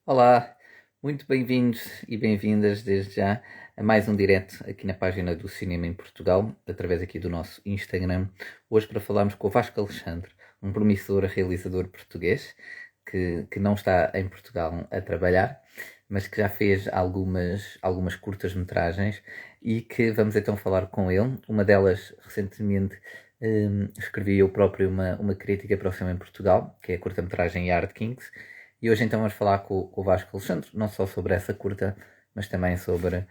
Olá, muito bem-vindos e bem-vindas desde já a mais um direto aqui na página do Cinema em Portugal, através aqui do nosso Instagram. Hoje para falarmos com o Vasco Alexandre, um promissor realizador português que não está em Portugal a trabalhar, mas que já fez algumas curtas-metragens e que vamos então falar com ele. Uma delas, recentemente, escrevi eu próprio uma crítica para o cinema em Portugal, que é a curta-metragem Yard Kings, e hoje então vamos falar com o Vasco Alexandre, não só sobre essa curta, mas também sobre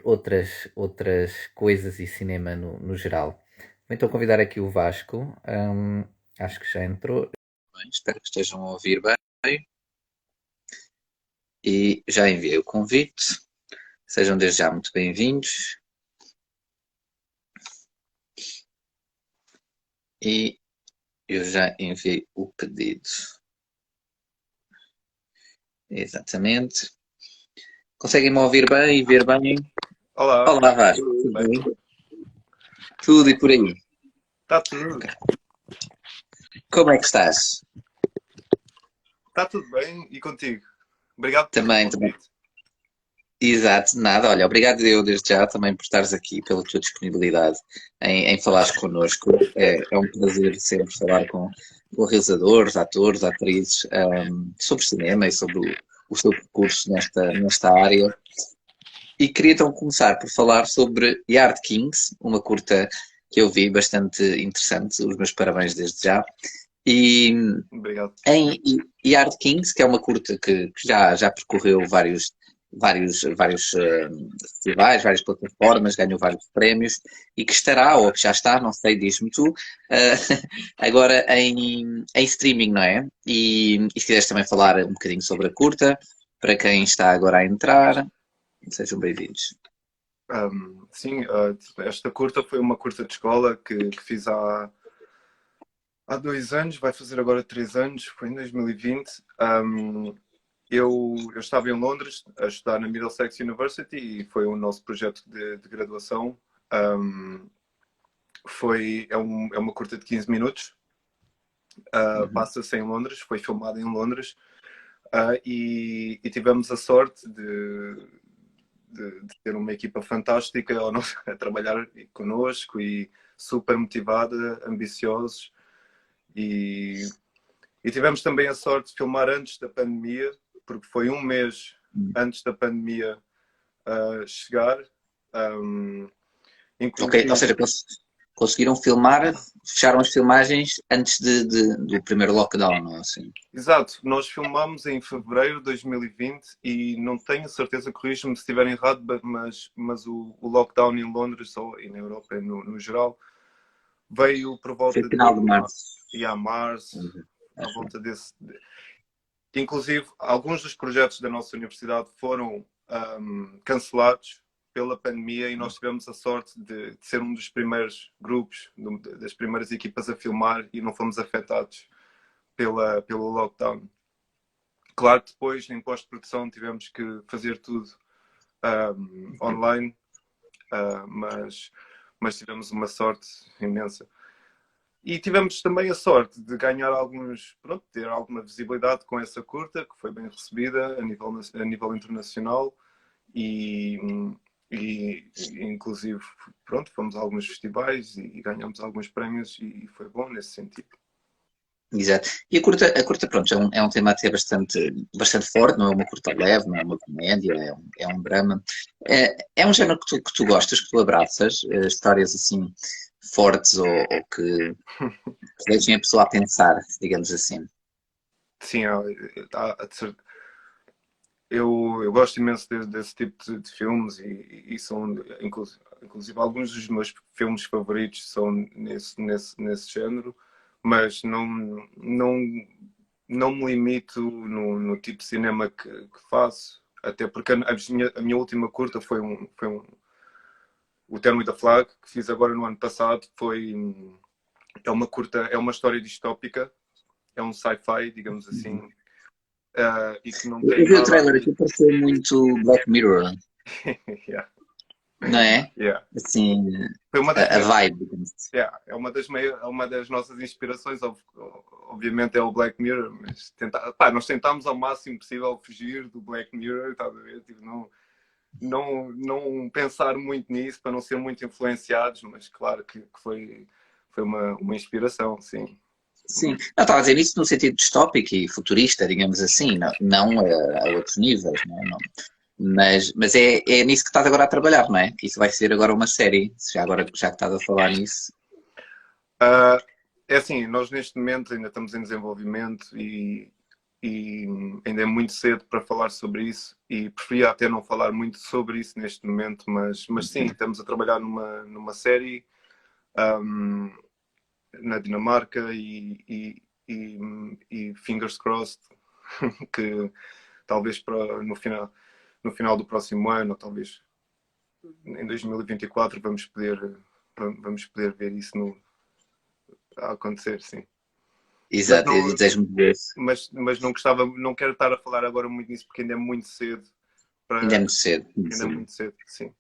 outras coisas e cinema no geral. Vou então convidar aqui o Vasco, acho que já entrou. Bem, espero que estejam a ouvir bem e já enviei o convite. Sejam desde já muito bem-vindos e eu já enviei o pedido. Exatamente. Conseguem-me ouvir bem e ver bem? Olá, Olá, Vasco. tudo Tudo bem? bem? Tudo e por aí. Está tudo. Como é que estás? Está tudo bem e contigo? Obrigado pelo Também. convite. Exato, nada. Olha, obrigado eu desde já também por estares aqui, pela tua disponibilidade em falares connosco. É um prazer sempre falar com realizadores, atores, atrizes, sobre cinema e sobre o seu percurso nesta área. E queria então começar por falar sobre Yard Kings, uma curta que eu vi bastante interessante. Os meus parabéns desde já. E Obrigado. em Yard Kings, que é uma curta que já percorreu vários festivais, várias plataformas, ganhou vários prémios e que estará, ou que já está, não sei, diz-me tu, agora em streaming, não é? E se quiseres também falar um bocadinho sobre a curta, para quem está agora a entrar, sejam bem-vindos. Sim, esta curta foi uma curta de escola que fiz há 2 anos, vai fazer agora 3 anos, foi em 2020. Eu estava em Londres a estudar na Middlesex University e foi o nosso projeto de graduação. Um, é uma curta de 15 minutos, Uhum. passa-se em Londres, foi filmada em Londres. E tivemos a sorte de ter uma equipa fantástica a trabalhar connosco e super motivada, ambiciosos. E, e tivemos também a sorte de filmar antes da pandemia, porque foi um mês antes da pandemia chegar. Um, Ok, ou inclusive, seja, conseguiram filmar, fecharam as filmagens antes do primeiro lockdown, não é assim? exato, nós filmámos em fevereiro de 2020 e não tenho a certeza, corrija-me se estiver errado, mas o lockdown em Londres e na Europa no geral veio por Foi volta final de de março. e a março, à Acho. volta desse. Inclusive, alguns dos projetos da nossa universidade foram cancelados pela pandemia e nós tivemos a sorte de ser um dos primeiros grupos, das primeiras equipas a filmar e não fomos afetados pelo lockdown. Claro que depois, em pós-produção, tivemos que fazer tudo online, mas tivemos uma sorte imensa. E tivemos também a sorte de ganhar pronto, ter alguma visibilidade com essa curta, que foi bem recebida a nível internacional e, inclusive, pronto, fomos a alguns festivais e ganhamos alguns prémios e foi bom nesse sentido. Exato. E a curta, pronto, é um tema até bastante forte, não é uma curta leve, não é uma comédia, é um drama. É um género que tu gostas, que tu abraças, histórias assim fortes ou que deixem a pessoa a pensar, digamos assim. Sim, eu gosto imenso desse tipo de filmes e são, inclusive, alguns dos meus filmes favoritos são nesse género, mas não me limito no tipo de cinema que faço, até porque a minha última curta foi o Turn with a Flag, que fiz agora no ano passado. É uma curta, é uma história distópica, é um sci-fi, digamos assim, e que não Eu tem vi o nada a trailer ver. aqui, pareceu muito Black Mirror. Yeah. não é? Yeah. Assim, Foi uma das a vibe, digamos assim. Yeah, é uma das nossas inspirações, obviamente é o Black Mirror, mas nós tentámos ao máximo possível fugir do Black Mirror, estás a ver? Tipo, não pensar muito nisso para não ser muito influenciados, mas claro que foi uma inspiração, sim. Sim, eu estava a dizer isso no sentido distópico e futurista, digamos assim, não a outros níveis, não é? Mas é nisso que estás agora a trabalhar, não é? Que isso vai ser agora uma série, já que estás a falar nisso. Uh, É assim, nós neste momento ainda estamos em desenvolvimento e ainda é muito cedo para falar sobre isso e preferia até não falar muito sobre isso neste momento, mas sim, estamos a trabalhar numa série na Dinamarca e fingers crossed que talvez no final do próximo ano, ou talvez em 2024 vamos poder ver isso a acontecer, sim. Mas Exato, não, e desejo-me ver. mas não quero estar a falar agora muito nisso porque ainda é muito cedo Ainda é para muito cedo. ainda é muito cedo, sim.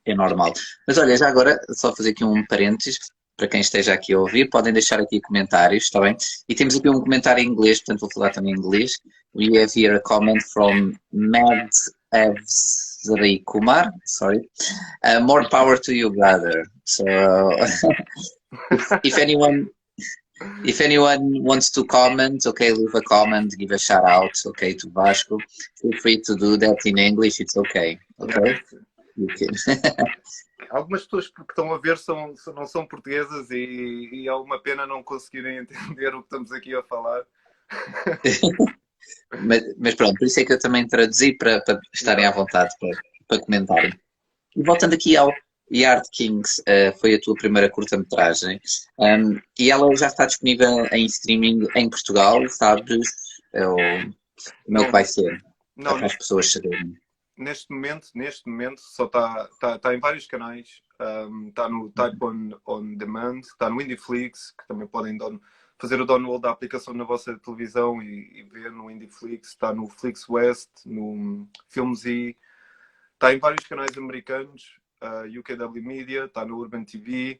É normal. Mas olha, já agora, só fazer aqui um parênteses, para quem esteja aqui a ouvir, podem deixar aqui comentários, está bem? E temos aqui um comentário em inglês, portanto vou falar também em inglês. We have here a comment from Mad Avsari Kumar, sorry. More power to you, brother. So, if anyone wants to comment, okay, leave a comment, give a shout out, okay, to Vasco. Feel free to do that in English, it's okay, okay? You can. Algumas pessoas que estão a ver não são portuguesas e é uma pena não conseguirem entender o que estamos aqui a falar. Mas pronto, por isso é que eu também traduzi para estarem à vontade para comentarem. E voltando aqui ao Yard Kings, foi a tua primeira curta-metragem e ela já está disponível em streaming em Portugal, sabes? Como é que vai ser? Não, Para as pessoas saberem. Neste momento só está em vários canais. Está no Type on Demand, está no Indieflix, que também podem fazer o download da aplicação na vossa televisão e ver no Indieflix. Está no Flix West, no Filmz. Está em vários canais americanos, UKW Media, está no Urban TV,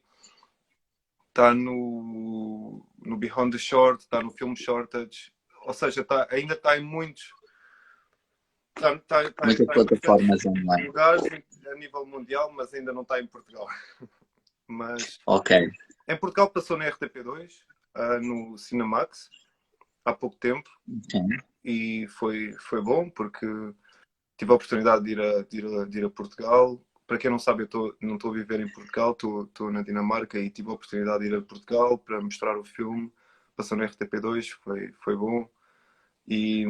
está no Beyond the Short, está no Film Shortage. Ou seja, ainda está em muitas plataformas online. lugares a nível mundial, mas ainda não está em Portugal. Mas ok. Em Portugal passou na RTP2, no Cinemax, há pouco tempo. Okay. E foi bom porque tive a oportunidade de ir a Portugal. Para quem não sabe, não estou a viver em Portugal, estou na Dinamarca e tive a oportunidade de ir a Portugal para mostrar o filme. Passou na RTP2, foi bom. E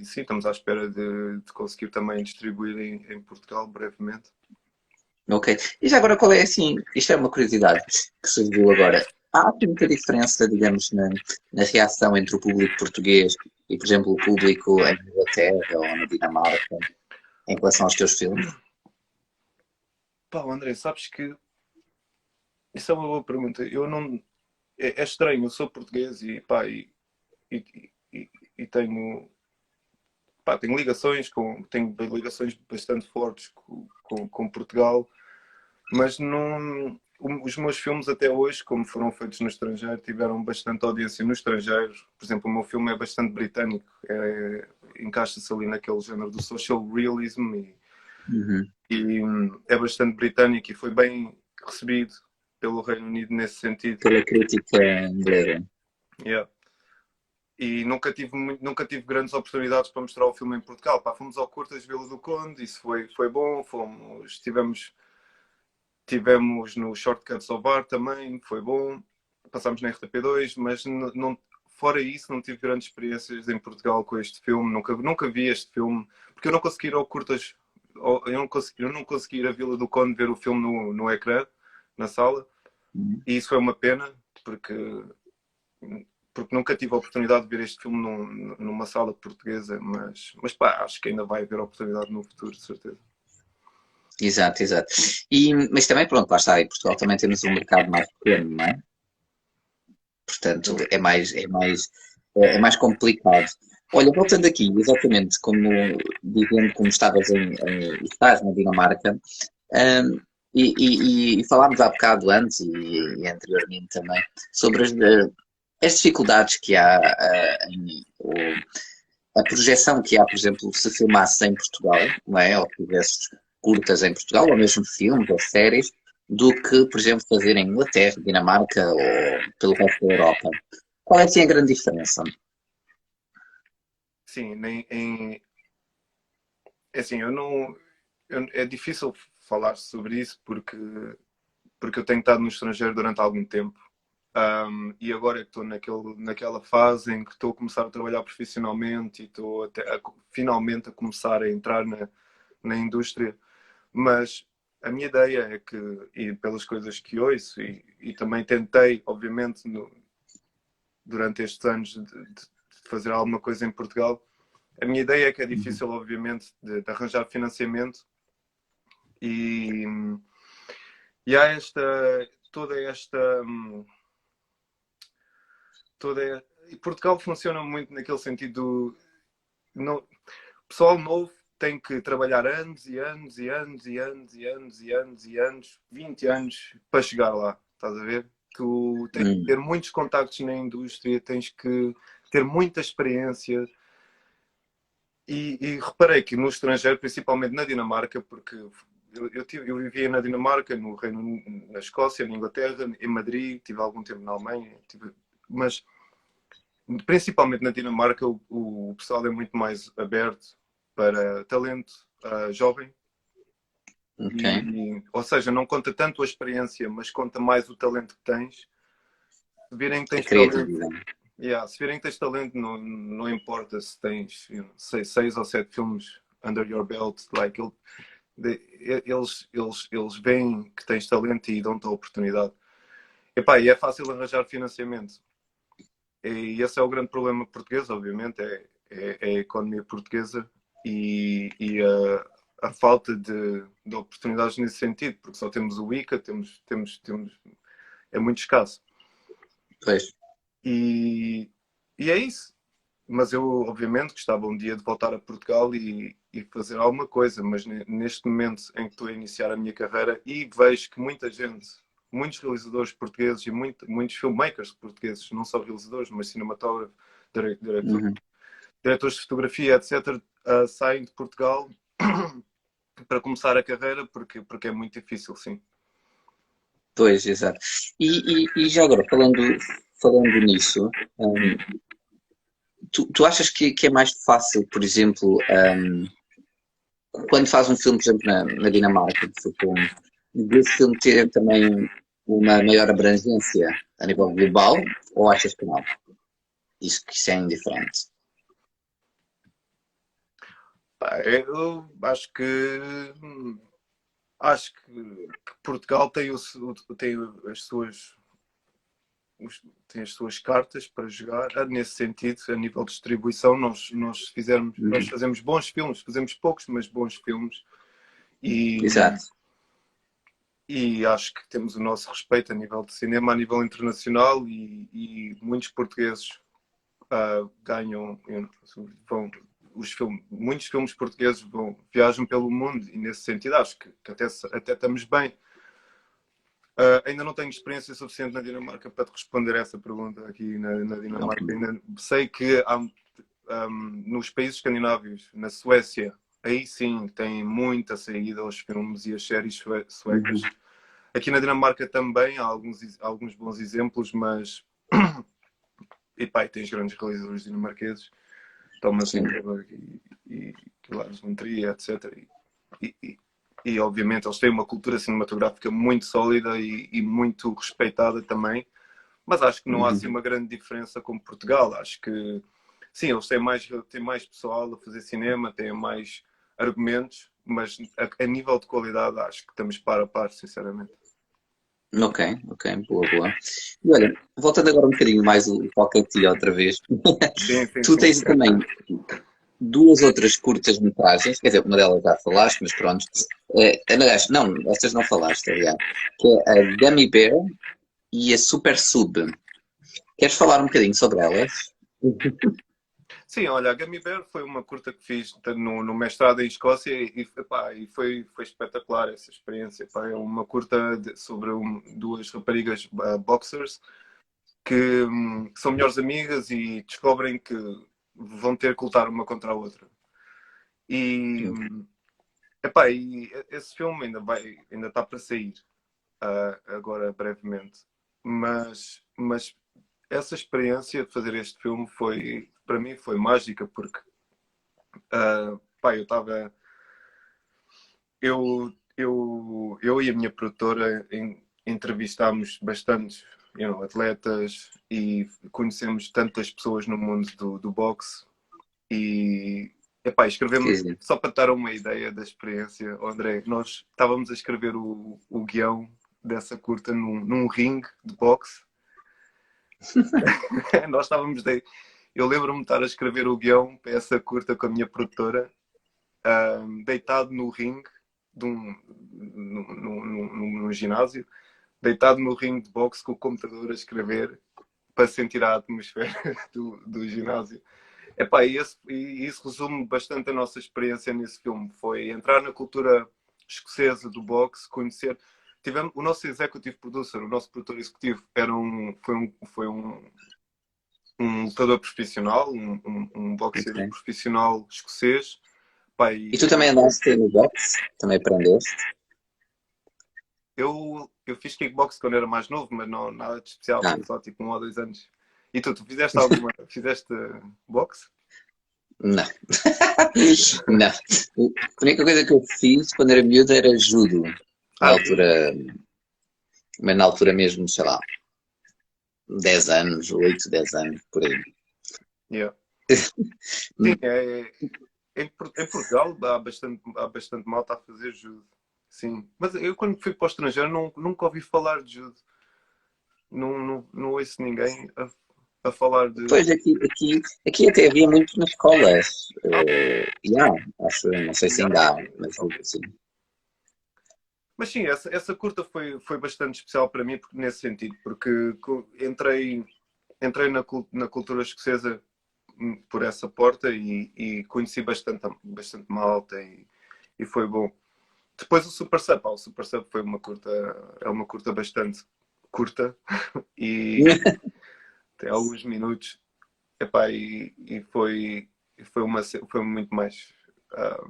sim, estamos à espera de conseguir também distribuir em Portugal brevemente. Ok. E já agora qual é assim, isto é uma curiosidade que surgiu agora. Há aqui muita diferença, digamos, na reação entre o público português e, por exemplo, o público em Inglaterra ou na Dinamarca em relação aos teus filmes? André, sabes que isso é uma boa pergunta. Eu não. É estranho, eu sou português e tenho. Tenho ligações bastante fortes com Portugal, mas não. Os meus filmes até hoje, como foram feitos no estrangeiro, tiveram bastante audiência no estrangeiro. Por exemplo, o meu filme é bastante britânico, encaixa-se ali naquele género do social realism e é bastante britânico e foi bem recebido pelo Reino Unido nesse sentido. Pela crítica inglesa. Yeah. E nunca tive grandes oportunidades para mostrar o filme em Portugal. Fomos ao Curtas Vila do Conde, isso foi bom. Tivemos no Shortcuts ao Bar também, foi bom. Passámos na RTP2, mas fora isso não tive grandes experiências em Portugal com este filme. Nunca vi este filme, porque eu não consegui ir ao Curtas, eu não consegui ir à Vila do Conde ver o filme no ecrã, na sala. E isso foi uma pena, porque nunca tive a oportunidade de ver este filme numa sala portuguesa, mas acho que ainda vai haver oportunidade no futuro, de certeza. Exato. Mas também, pronto, lá está, em Portugal também temos um mercado mais pequeno, não é? Portanto, é mais complicado. Olha, voltando aqui, exatamente, como estás na Dinamarca, E falámos há bocado antes e anteriormente também sobre as dificuldades que há, a projeção que há, por exemplo, se filmasse em Portugal, não é? Ou tivesse curtas em Portugal, ou mesmo filmes ou séries, do que, por exemplo, fazer em Inglaterra, Dinamarca ou pelo resto da Europa. Qual é assim a grande diferença? Sim, é assim, é difícil falar sobre isso porque eu tenho estado no estrangeiro durante algum tempo. E agora é que estou naquela fase em que estou a começar a trabalhar profissionalmente e estou finalmente a começar a entrar na indústria. Mas a minha ideia é que, e pelas coisas que ouço, e também tentei, obviamente, durante estes anos de fazer alguma coisa em Portugal, a minha ideia é que é difícil, obviamente, de arranjar financiamento e, e há toda esta. E Portugal funciona muito naquele sentido. Não, o pessoal novo tem que trabalhar anos e anos e anos e anos e anos e anos e anos, 20 anos para chegar lá. Estás a ver? Tu tens que ter muitos contactos na indústria, tens que ter muita experiência. E reparei que no estrangeiro, principalmente na Dinamarca, porque eu vivia na Dinamarca, na Escócia, na Inglaterra, em Madrid, tive algum tempo na Alemanha, mas principalmente na Dinamarca o pessoal é muito mais aberto para talento jovem. Ok. Ou seja, não conta tanto a experiência, mas conta mais o talento que tens. Se virem que A tens talento, criatividade. se virem que tens talento, não importa se tens 6 ou 7 filmes under your belt, like, eles veem que tens talento e dão-te a oportunidade. E é fácil arranjar financiamento. E esse é o grande problema português, obviamente, é a economia portuguesa e a falta de oportunidades nesse sentido, porque só temos o ICA, é muito escasso. Pois. E é isso. Mas eu, obviamente, gostava um dia de voltar a Portugal e fazer alguma coisa, mas neste momento em que estou a iniciar a minha carreira e vejo que muita gente, muitos realizadores portugueses e muitos filmmakers portugueses, não só realizadores, mas cinematógrafos, diretores de fotografia, etc., saem de Portugal para começar a carreira porque é muito difícil, sim. Pois, exato. E já agora, falando nisso, tu achas que é mais fácil, por exemplo, quando faz um filme, por exemplo, na Dinamarca, desse filme ter também uma maior abrangência a nível global, ou achas que não? Isso que isso é indiferente. Eu acho que Portugal tem tem as suas cartas para jogar nesse sentido, a nível de distribuição. Nós fazemos bons filmes, fazemos poucos, mas bons filmes. Exato. E acho que temos o nosso respeito a nível de cinema, a nível internacional, e muitos portugueses ganham, muitos filmes portugueses viajam pelo mundo, e nesse sentido acho que até estamos bem. Ainda não tenho experiência suficiente na Dinamarca para te responder essa pergunta aqui na Dinamarca. Ainda sei que nos países escandinavos, na Suécia, aí sim tem muita saída aos filmes e as séries suecas. Aqui na Dinamarca também há alguns bons exemplos, mas tens grandes realizadores dinamarqueses, Thomas Winterberg e Lars von Trier, etc. E obviamente eles têm uma cultura cinematográfica muito sólida e muito respeitada também, mas acho que não há assim uma grande diferença com Portugal. Acho que sim, eles têm mais pessoal a fazer cinema, têm mais argumentos, mas a nível de qualidade acho que estamos par a par, sinceramente. Ok, boa. E olha, voltando agora um bocadinho mais o foco a ti outra vez, Sim, tu tens também duas outras curtas-metragens, quer dizer, uma delas já falaste, mas pronto. Aliás, não, estas não falaste, aliás, que é a Gummy Bear e a Super Sub. Queres falar um bocadinho sobre elas? Sim, olha, a Gummy Bear foi uma curta que fiz no mestrado em Escócia epá, e foi espetacular essa experiência. Epá, é uma curta sobre duas raparigas boxers que são melhores amigas e descobrem que vão ter que lutar uma contra a outra. E, epá, e esse filme ainda está para sair, agora brevemente. Mas essa experiência de fazer este filme para mim, foi mágica, porque pá, eu e a minha produtora entrevistámos bastantes, atletas e conhecemos tantas pessoas no mundo do boxe e epá, escrevemos, Sim. só para dar uma ideia da experiência, André, nós estávamos a escrever o guião dessa curta num ringue de boxe. Nós eu lembro-me de estar a escrever o guião para essa curta com a minha produtora, deitado no ringue num ginásio, deitado no ringue de boxe com o computador a escrever para sentir a atmosfera do ginásio. Epá, e isso resume bastante a nossa experiência nesse filme. Foi entrar na cultura escocesa do boxe, conhecer. Tivemos o nosso executive producer, o nosso produtor executivo, foi um lutador profissional, um boxeador Ok. profissional escocês. Pá, E tu também andaste no boxe? Também aprendeste? eu fiz kickbox quando era mais novo, mas não nada de especial, Ah, foi só tipo 1 ou 2 anos. E tu fizeste fizeste boxe? não. Não. A única coisa que eu fiz quando era miúdo era judo. Na Judo. altura, mas na altura mesmo, sei lá, 10 anos, 8 10 anos, por aí. Yeah. Sim, em Portugal há bastante malta a fazer judo. Sim. Mas eu quando fui para o estrangeiro nunca ouvi falar de judo. Não ouço ninguém a falar de. Depois aqui até havia muito nas escolas. Acho, não sei se Já, ainda há, ok, mas ok. sim. Mas sim, essa curta foi bastante especial para mim nesse sentido, porque entrei na cultura escocesa por essa porta e conheci bastante malta e foi bom. Depois o Super Sub, o Super Sub é uma curta bastante curta e tem alguns minutos. Epá, e foi muito mais, ah,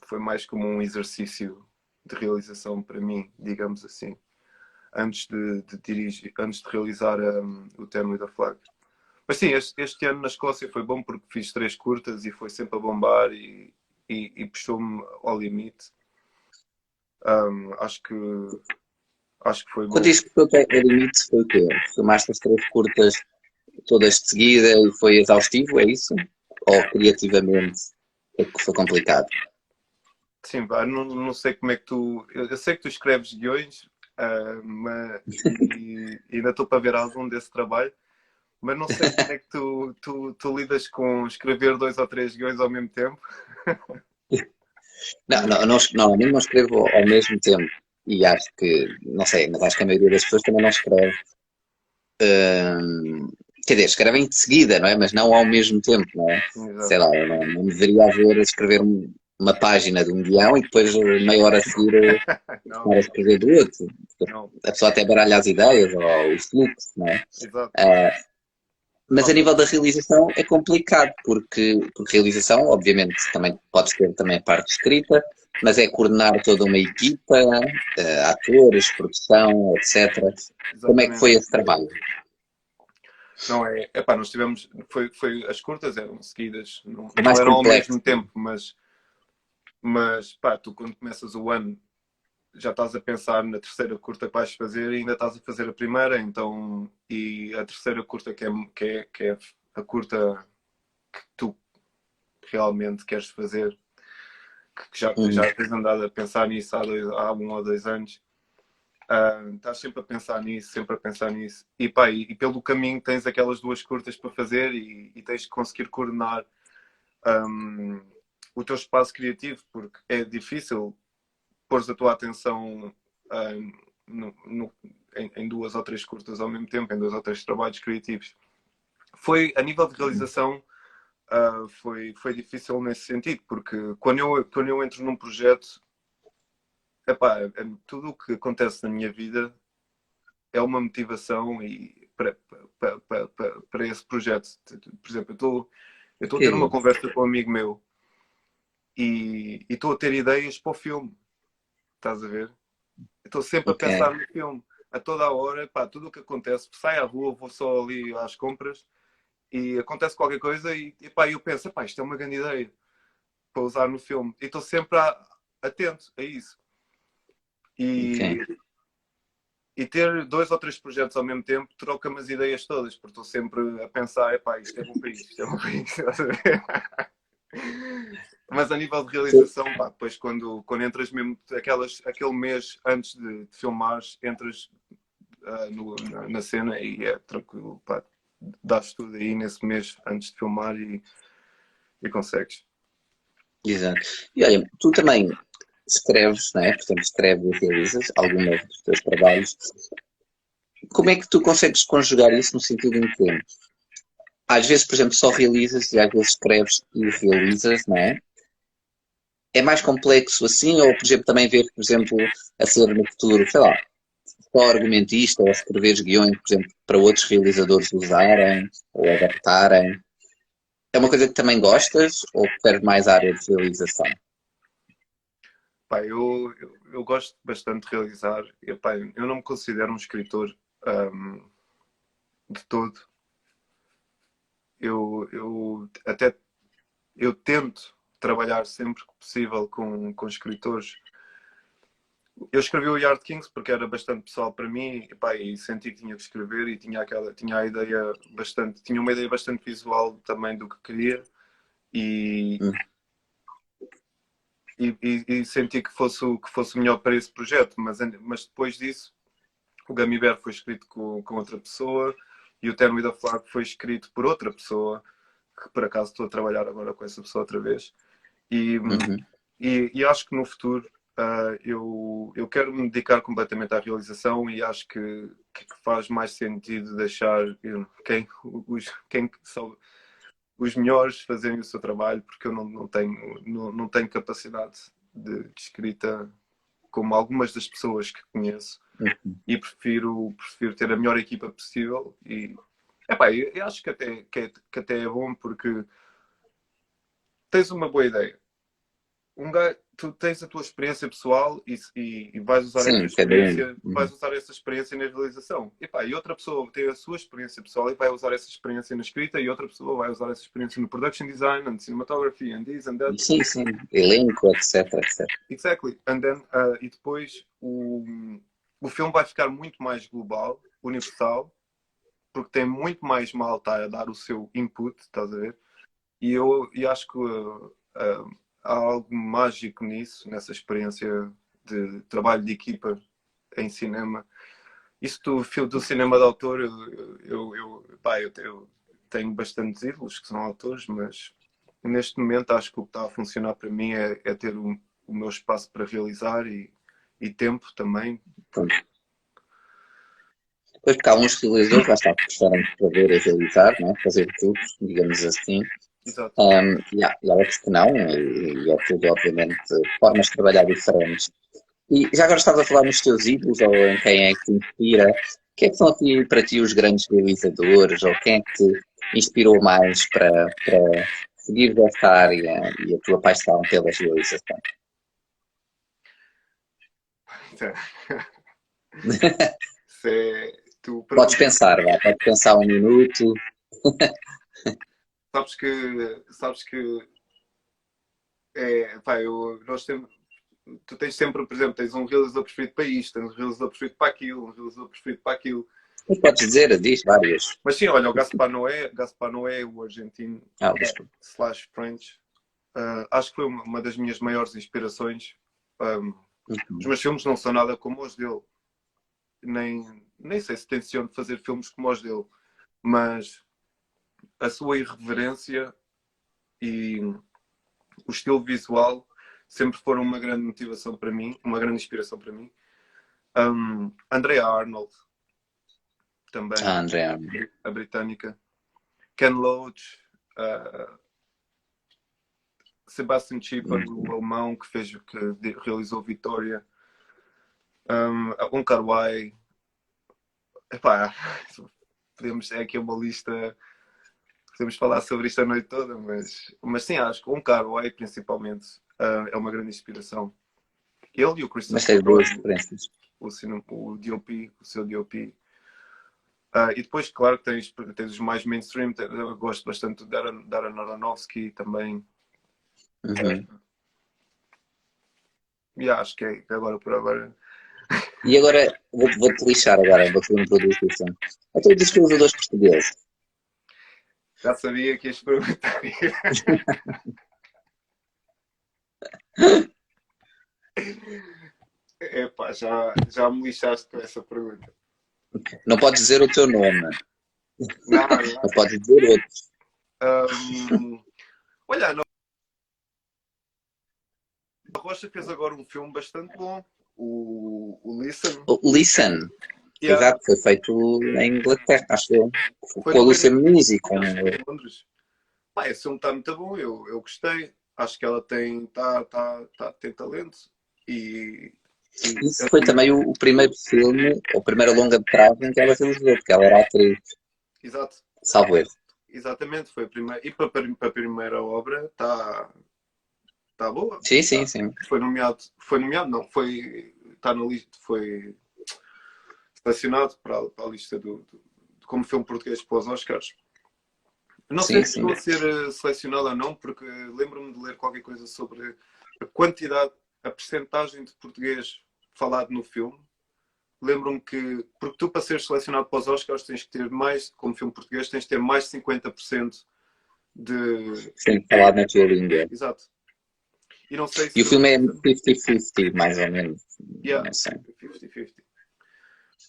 foi mais como um exercício de realização para mim, digamos assim, antes de realizar o Turn with a Flag. Mas sim, este ano na Escócia foi bom porque fiz 3 curtas e foi sempre a bombar e puxou-me ao limite. Acho que foi Quando bom. dizes que o teu limite foi o quê? Filmaste as 3 curtas todas de seguida e foi exaustivo, é isso? Ou criativamente é que foi complicado? Sim, pá, não sei como é que tu. Eu sei que tu escreves guiões, e ainda estou para ver algum desse trabalho, mas não sei como é que tu lidas com escrever 2 ou 3 guiões ao mesmo tempo. Normalmente não escrevo ao mesmo tempo. E acho que, não sei, mas acho que a maioria das pessoas também não escreve. Quer dizer, escrevem de seguida, não é? Mas não ao mesmo tempo, não é? Sei Exato. lá, eu não deveria haver a escrever uma página de um guião e depois meia hora a seguir Não, começar a escrever do outro. não. A pessoa até baralha as ideias ou o fluxo, não é? Exato. Mas a Falta. nível da realização é complicado, porque realização, obviamente, também podes ter também a parte escrita, mas é coordenar toda uma equipa, atores, produção, etc. Como é que Exatamente. foi esse trabalho? Não é. Epá, nós tivemos. As curtas eram seguidas, É não mais eram ao complexo. mesmo tempo, mas pá, tu quando começas o ano já estás a pensar na terceira curta que vais fazer e ainda estás a fazer a primeira, então, e a terceira curta que é a curta que tu realmente queres fazer, que Uhum. já tens andado a pensar nisso há 1 ou 2 anos, estás sempre a pensar nisso, sempre a pensar nisso, e pá, e pelo caminho tens aquelas 2 curtas para fazer e tens de conseguir coordenar um, o teu espaço criativo, porque é difícil pôres a tua atenção um, em 2 ou 3 curtas ao mesmo tempo, em 2 ou 3 trabalhos criativos. A nível de realização, foi difícil nesse sentido, porque quando eu entro num projeto, epá, tudo o que acontece na minha vida é uma motivação e para esse projeto. Por exemplo, eu estou a ter uma Que, conversa com um amigo meu e estou a ter ideias para o filme, estás a ver? Eu estou sempre a ok. pensar no filme, a toda a hora, pá, tudo o que acontece, sai à rua, vou só ali às compras e acontece qualquer coisa e pá, eu penso, pá, isto é uma grande ideia para usar no filme. E estou sempre atento a isso. Ok. E, e ter dois ou três projetos ao mesmo tempo troca-me as ideias todas, porque estou sempre a pensar, epá, isto é bom para isto, isto é bom para isto. Mas a nível de realização, pá, depois quando entras mesmo, aquele mês antes de filmares, entras na cena e é tranquilo, pá, dás tudo aí nesse mês antes de filmar e consegues. Exato. E olha, tu também escreves, não é? Portanto, escreves e realizas alguns dos teus trabalhos. Como é que tu consegues conjugar isso no sentido em que, às vezes, por exemplo, só realizas e às vezes escreves e realizas, não é? É mais complexo assim, ou, por exemplo, também ver, por exemplo, a ser no futuro, sei lá, só argumentista ou escrever guiões, por exemplo, para outros realizadores usarem ou adaptarem. É uma coisa que também gostas ou preferes mais a área de realização? Pá, eu gosto bastante de realizar. E, pá, eu não me considero um escritor de todo. Até eu tento trabalhar sempre que possível com escritores. Eu escrevi o Yard Kings porque era bastante pessoal para mim e, pá, e senti que tinha que escrever e tinha a ideia bastante, tinha uma ideia bastante visual também do que queria e, Hum, e senti que fosse o melhor para esse projeto, mas depois disso o Gummy Bear foi escrito com outra pessoa e o Tell Me the Flag foi escrito por outra pessoa, que por acaso estou a trabalhar agora com essa pessoa outra vez. E, uhum. e acho que no futuro eu quero me dedicar completamente à realização e acho que faz mais sentido deixar quem são os melhores fazerem o seu trabalho, porque eu não tenho capacidade de escrita como algumas das pessoas que conheço e prefiro ter a melhor equipa possível e epá, eu acho que até é bom porque tens uma boa ideia. Tu tens a tua experiência pessoal e vais usar essa Sim, cada um. experiência, vais usar essa experiência na realização. E outra pessoa tem a sua experiência pessoal e vai usar essa experiência na escrita e outra pessoa vai usar essa experiência no production design and cinematography and this and that. Sim, sim. Elenco, etc, etc. Exactly. And then, e depois o filme vai ficar muito mais global, universal, porque tem muito mais malta a dar o seu input, estás a ver? E acho que há algo mágico nisso, nessa experiência de trabalho de equipa em cinema. Isso do cinema de autor, eu tenho bastantes ídolos que são autores, mas neste momento acho que o que está a funcionar para mim é ter o meu espaço para realizar e tempo também. Pronto. Depois, porque há uns realizadores, lá está, que preferem escrever e realizar, não é? Fazer tudo, digamos assim. Exato. E há outros que não, e é tudo, obviamente, formas de trabalhar diferentes. E já agora estás a falar nos teus ídolos, ou em quem é que te inspira? Quem é que são aqui para ti os grandes realizadores, ou quem é que te inspirou mais para seguir desta área e a tua paixão pela realização? Então, tu Podes perguntas. pensar, vá, podes pensar um minuto. Sabes que pá, nós temos, tu tens sempre, por exemplo, tens um realizador preferido para isto, tens um realizador preferido para aquilo, um realizador preferido para aquilo. Mas podes dizer, diz vários. Mas sim, olha, o Gaspar Noé, o argentino Ah, desculpa. slash French, acho que foi uma das minhas maiores inspirações. Os meus filmes não são nada como os dele, nem sei se tenciono de fazer filmes como os dele, mas a sua irreverência e o estilo visual sempre foram uma grande motivação para mim, uma grande inspiração para mim. Andrea Arnold, também, Ah, André. a britânica. Ken Loach, Sebastian Schipper, o alemão que realizou Vitória, Kar-wai. Epá, podemos, é aqui uma lista, podemos falar sobre isto a noite toda, mas sim, acho que Kar-wai principalmente é uma grande inspiração. Ele e o Mas Christopher tens boas Nolan, referências. o DOP, o seu DOP. E depois, claro, tens os mais mainstream. Eu gosto bastante do Darren Aronofsky também. Uhum. E acho que é agora por agora. E agora vou-te lixar agora, vou-te introduzir isso. Então diz que usadores portugueses. Já sabia que ias perguntar. Epá, já me lixaste com essa pergunta. Não podes dizer o teu nome, Não, não podes dizer outros. olha, a Ana Rocha fez agora um filme bastante bom, o Listen. O Listen, Yeah. exato, foi feito em Inglaterra, acho eu. Foi Com a no Lucia Reino Muniz e com. Unido, em Londres. Pá, esse filme está muito bom, eu gostei. Acho que ela tem talento. E Isso foi também o primeiro filme, o primeiro longa-metragem que ela realizou, porque ela era atriz, exato, salvo erro. exatamente, foi a primeira. E para a primeira obra está boa. Sim, sim, sim. Foi nomeado, não, está na lista, foi selecionado para a lista como filme português para os Oscars. Não sei se Sim, estou a ser selecionado ou não, porque lembro-me de ler qualquer coisa sobre a quantidade, a percentagem de português falado no filme. Lembro-me que, porque tu para seres selecionado para os Oscars tens que ter mais, como filme português, tens de ter mais de 50% de... Sim, falado na tua língua. Exato. E não sei se... E o filme é 50-50, mais ou menos. Yeah, Não sei. 50-50.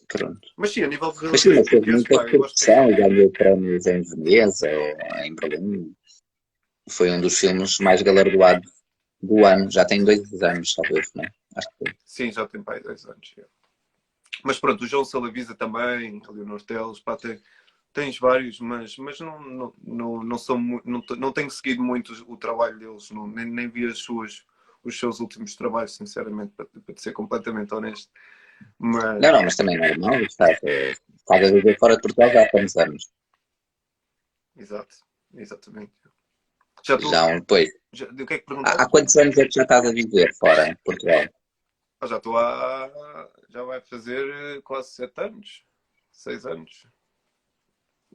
Pronto. Mas sim, a nível de Mas sim, realizações mas teve portugueses, muita pá, eu gosto produção e ganhou prémios em Veneza ou em Berlim. Foi um dos filmes mais galardoados do ano. Já tem 2 anos, talvez, não é? Acho que foi. Sim, já tem pai 10 anos. Yeah. Mas pronto, o João Salavisa também, a Leonor Teles, pá, tens vários, mas não são não tenho seguido muito o trabalho deles, nem vi os seus últimos trabalhos, sinceramente, para ser completamente honesto. Mas Não, mas também é normal. Estás a viver fora de Portugal já há quantos anos? exatamente. Já estou. Já depois. O que é que Há perguntaste? quantos anos é que já estás a viver fora de Portugal? Já estou já vai fazer quase 7 anos, 6 anos.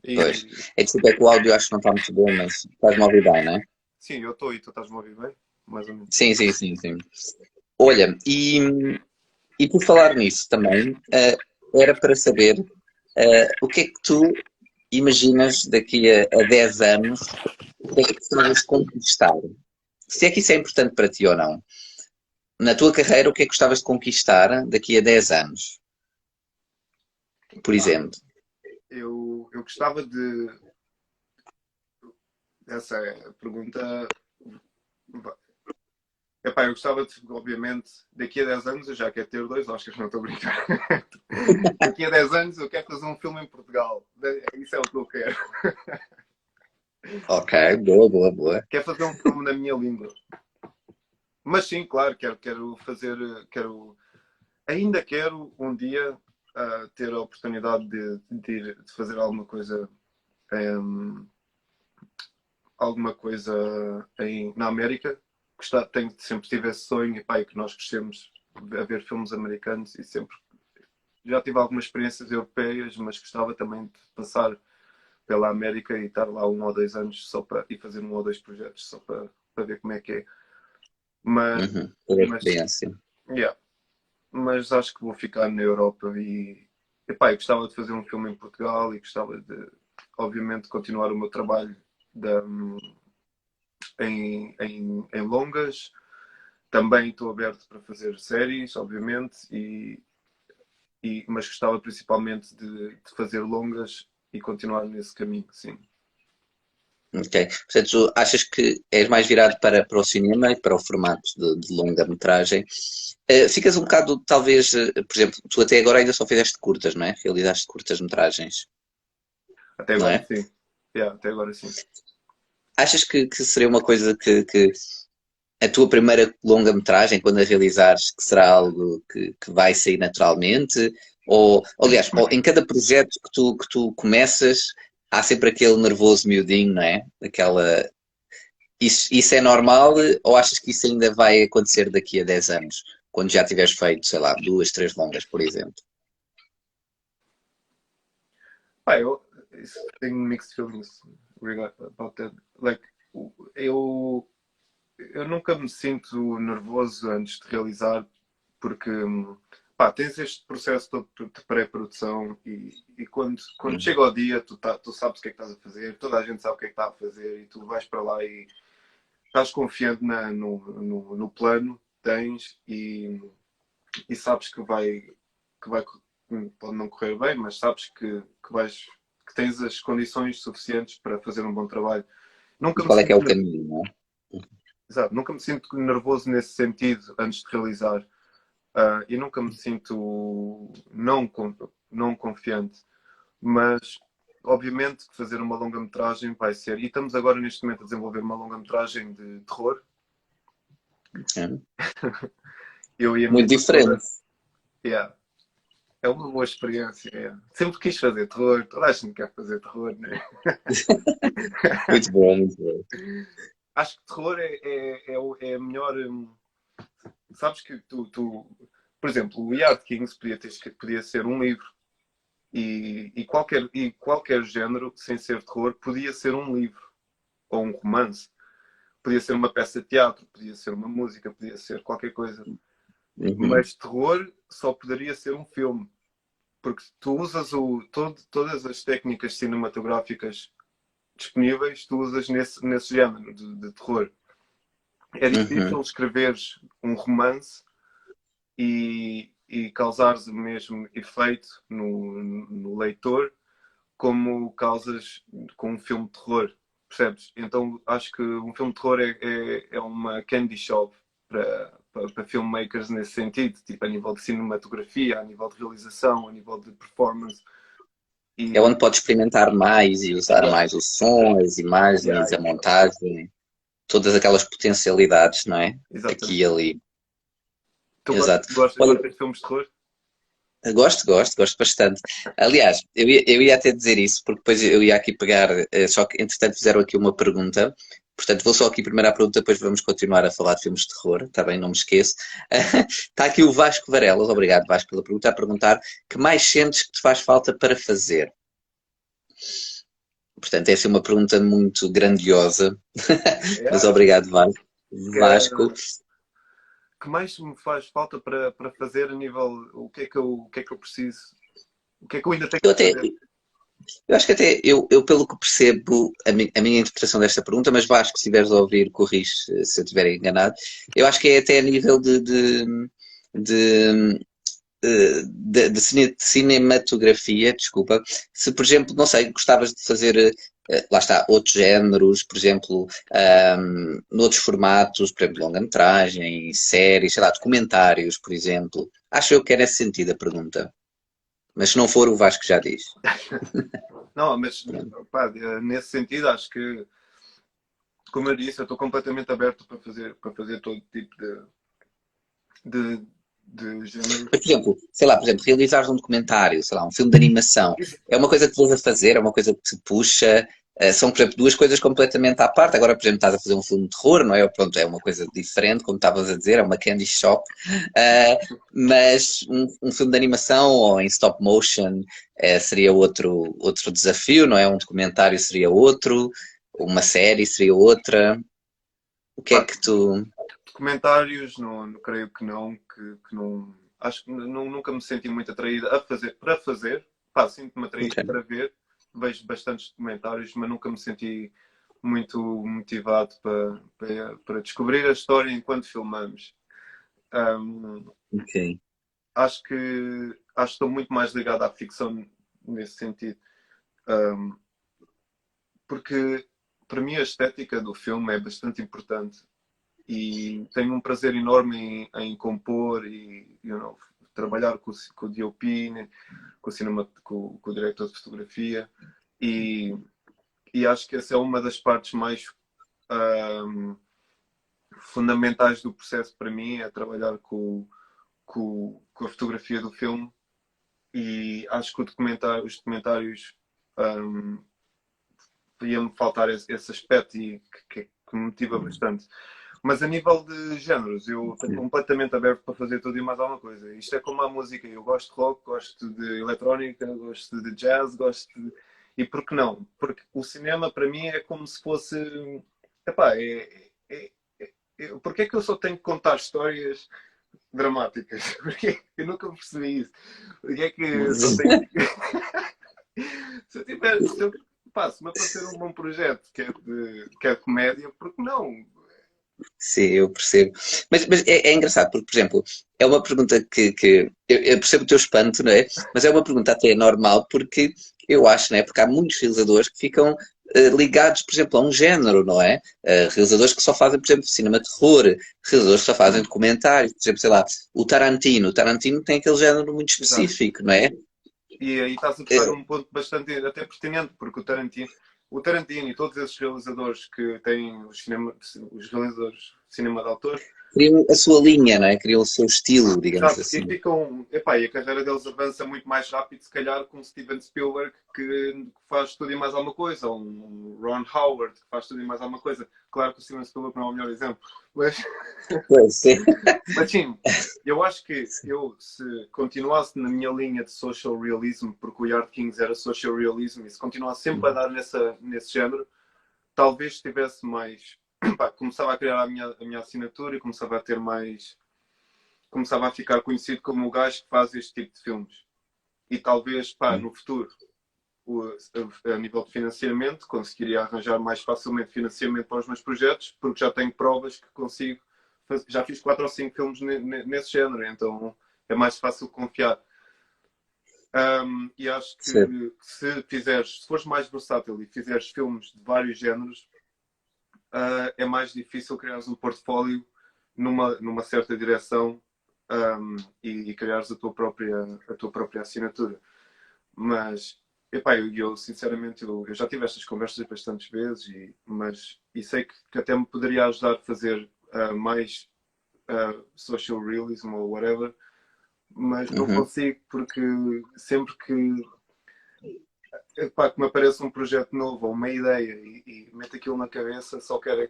Pois. É desculpa, é que o áudio acho que não está muito bom, mas estás-me a ouvir bem, não é? Sim, eu estou e tu estás-me a ouvir bem? Mais ou menos. Sim, sim, sim, sim. Olha, e por falar nisso também, era para saber o que é que tu imaginas daqui a 10 anos, o que é que gostavas de conquistar? Se é que isso é importante para ti ou não. Na tua carreira, o que é que gostavas de conquistar daqui a 10 anos? Por exemplo. Eu gostava de. Essa é a pergunta. Epá, eu gostava de, obviamente, daqui a 10 anos eu já quero ter 2 Oscars, não estou a brincar. Daqui a 10 anos eu quero fazer um filme em Portugal. Isso é o que eu quero. Ok, boa. Quero fazer um filme na minha língua. Mas sim, claro, quero fazer. Ainda quero um dia ter a oportunidade de fazer alguma coisa. Na América. Sempre tive esse sonho, e que nós crescemos a ver filmes americanos e sempre já tive algumas experiências europeias, mas gostava também de passar pela América e estar lá 1 ou 2 anos e fazer 1 ou 2 projetos só para ver como é que é. Mas, Toda a experiência. mas acho que vou ficar na Europa e eu gostava de fazer um filme em Portugal e gostava de, obviamente, continuar o meu trabalho em longas. Também estou aberto para fazer séries, obviamente, mas gostava principalmente de fazer longas e continuar nesse caminho, sim. Ok. Portanto, tu achas que és mais virado para o cinema e para o formato de longa-metragem. Ficas um bocado, talvez, por exemplo, tu até agora ainda só fizeste curtas, não é? Realizaste curtas-metragens, Até não agora, é? sim. Até agora, sim. Achas que seria uma coisa que a tua primeira longa-metragem, quando a realizares, que será algo que vai sair naturalmente? Ou, aliás, ou em cada projeto que tu começas, há sempre aquele nervoso miudinho, não é? Isso é normal ou achas que isso ainda vai acontecer daqui a 10 anos? Quando já tiveres feito, sei lá, duas, três longas, por exemplo. Eu tenho mixed feelings about that. Like, eu, eu nunca me sinto nervoso antes de realizar, porque tens este processo todo de pré-produção e quando Uhum. chega o dia, tu sabes o que é que estás a fazer, toda a gente sabe o que é que está a fazer e tu vais para lá e estás confiante no plano que tens e sabes que vai, pode não correr bem, mas sabes que tens as condições suficientes para fazer um bom trabalho. E Nunca me qual é que é sinto, o caminho, não é? exato, nunca me sinto nervoso nesse sentido antes de realizar. E nunca me sinto não confiante. Mas, obviamente, que fazer uma longa-metragem vai ser. E estamos agora, neste momento, a desenvolver uma longa-metragem de terror. É. Eu e a minha Muito produtora. diferente. Yeah. É uma boa experiência. Yeah. Sempre quis fazer terror. Toda a gente quer fazer terror, né? Muito bom, muito bom. Acho que terror é a melhor. Sabes que por exemplo, o Yard Kings podia ser um livro. E qualquer género, sem ser terror, podia ser um livro ou um romance. Podia ser uma peça de teatro, podia ser uma música, podia ser qualquer coisa. Uhum. Mas terror só poderia ser um filme. Porque tu usas todas as técnicas cinematográficas disponíveis, tu usas nesse género de terror. É Uhum. difícil escreveres um romance e causares o mesmo efeito no leitor como causas com um filme de terror, percebes? Então acho que um filme de terror é uma candy shop para filmmakers nesse sentido, tipo a nível de cinematografia, a nível de realização, a nível de performance. É E onde pode experimentar mais e usar yeah, mais o som, as yeah, imagens, a montagem, todas aquelas potencialidades, não é? Aqui e exatamente. ali. Tu Exato. Olha, gostas de filmes de terror? gosto bastante. Aliás, eu ia até dizer isso, porque depois eu ia aqui pegar, só que entretanto fizeram aqui uma pergunta, portanto vou só aqui primeiro à pergunta, depois vamos continuar a falar de filmes de terror, está bem? Não me esqueço. Está aqui o Vasco Varelas, obrigado Vasco pela pergunta, a perguntar que mais sentes que te faz falta para fazer? Portanto, essa é uma pergunta muito grandiosa, mas Yeah. obrigado Vasco. Vasco, Que, que mais me faz falta para fazer a nível o que é que eu preciso, o que é que eu ainda tenho eu que até, fazer. eu acho que até, eu pelo que percebo, a minha interpretação desta pergunta, mas Vasco, se estiveres a ouvir, corrige se eu estiver enganado, eu acho que é até a nível de, de cinematografia, desculpa, se por exemplo, não sei, gostavas de fazer, lá está, outros géneros, por exemplo, noutros formatos, por exemplo, longa-metragem, séries, sei lá, documentários, por exemplo. Acho eu que é nesse sentido a pergunta. Mas se não for, o Vasco já diz. Não, mas Pronto. pá, nesse sentido, acho que, como eu disse, eu estou completamente aberto para fazer todo tipo de género. Mas, por exemplo, sei lá, por exemplo, realizares um documentário, sei lá, um filme de animação, Isso, é uma coisa que tu vais a fazer, é uma coisa que te puxa, são, por exemplo, duas coisas completamente à parte. Agora, por exemplo, estás a fazer um filme de terror, não é? Pronto, é uma coisa diferente, como estavas a dizer, é uma candy shop, mas um filme de animação ou em stop motion seria outro desafio, não é? Um documentário seria outro, uma série seria outra. O que é pá, que tu. documentários, não creio que não, que não. Acho que nunca me senti muito atraído para fazer. Pá, sinto-me atraído Ok. para ver. Vejo bastantes documentários, mas nunca me senti muito motivado para descobrir a história enquanto filmamos. Um, Ok. acho que estou muito mais ligado à ficção nesse sentido. Um, porque para mim a estética do filme é bastante importante e tenho um prazer enorme em compor e trabalhar com o DOP, né, com o diretor de fotografia e acho que essa é uma das partes mais um, fundamentais do processo para mim é trabalhar com a fotografia do filme, e acho que os documentários ia-me faltar esse aspecto, e que me motiva bastante. Mas a nível de géneros, eu estou completamente aberto para fazer tudo e mais alguma coisa. Isto é como a música, eu gosto de rock, gosto de eletrónica, gosto de jazz, gosto de... E por que não? Porque o cinema para mim é como se fosse... Epá, porque é que eu só tenho que contar histórias dramáticas? Porque eu nunca percebi isso. Porque é que eu só tenho que... se eu tiver... Se me aparecer um bom projeto que é de comédia, por que não? Sim, eu percebo. Mas é engraçado, porque, por exemplo, é uma pergunta que eu percebo o teu espanto, não é? Mas é uma pergunta até normal, porque eu acho, não é? Porque há muitos realizadores que ficam ligados, por exemplo, a um género, não é? Realizadores que só fazem, por exemplo, cinema de terror, realizadores que só fazem documentários, por exemplo, sei lá, o Tarantino. O Tarantino tem aquele género muito Exato. específico, não é? E aí estás a tocar um ponto bastante até pertinente, porque o Tarantino e todos esses realizadores que têm os realizadores de cinema de autor, Criam a sua linha, não é? Criam o seu estilo, digamos exato, e assim. ficam, epá, e a carreira deles avança muito mais rápido, se calhar, com Steven Spielberg, que faz tudo e mais alguma coisa, ou um Ron Howard, que faz tudo e mais alguma coisa. Claro que o Steven Spielberg não é o melhor exemplo, mas, Pois, sim. mas sim, eu acho que eu, se continuasse na minha linha de social realism, porque o Yard Kings era social realism, e se continuasse sempre a dar nesse género, talvez tivesse mais... Pá, começava a criar a minha assinatura e começava a ter mais... Começava a ficar conhecido como o gajo que faz este tipo de filmes. E talvez, pá, no futuro, a nível de financiamento, conseguiria arranjar mais facilmente financiamento para os meus projetos, porque já tenho provas que consigo. Já fiz 4 ou 5 filmes nesse género, então é mais fácil confiar. E acho que se fores mais versátil e fizeres filmes de vários géneros, é mais difícil criares um portfólio numa certa direção, e criares a tua própria assinatura. Mas, epá, eu sinceramente eu já tive estas conversas bastantes vezes, e sei que até me poderia ajudar a fazer mais social realism ou whatever, mas não consigo, porque sempre que me aparece um projeto novo ou uma ideia e meto aquilo na cabeça, só quero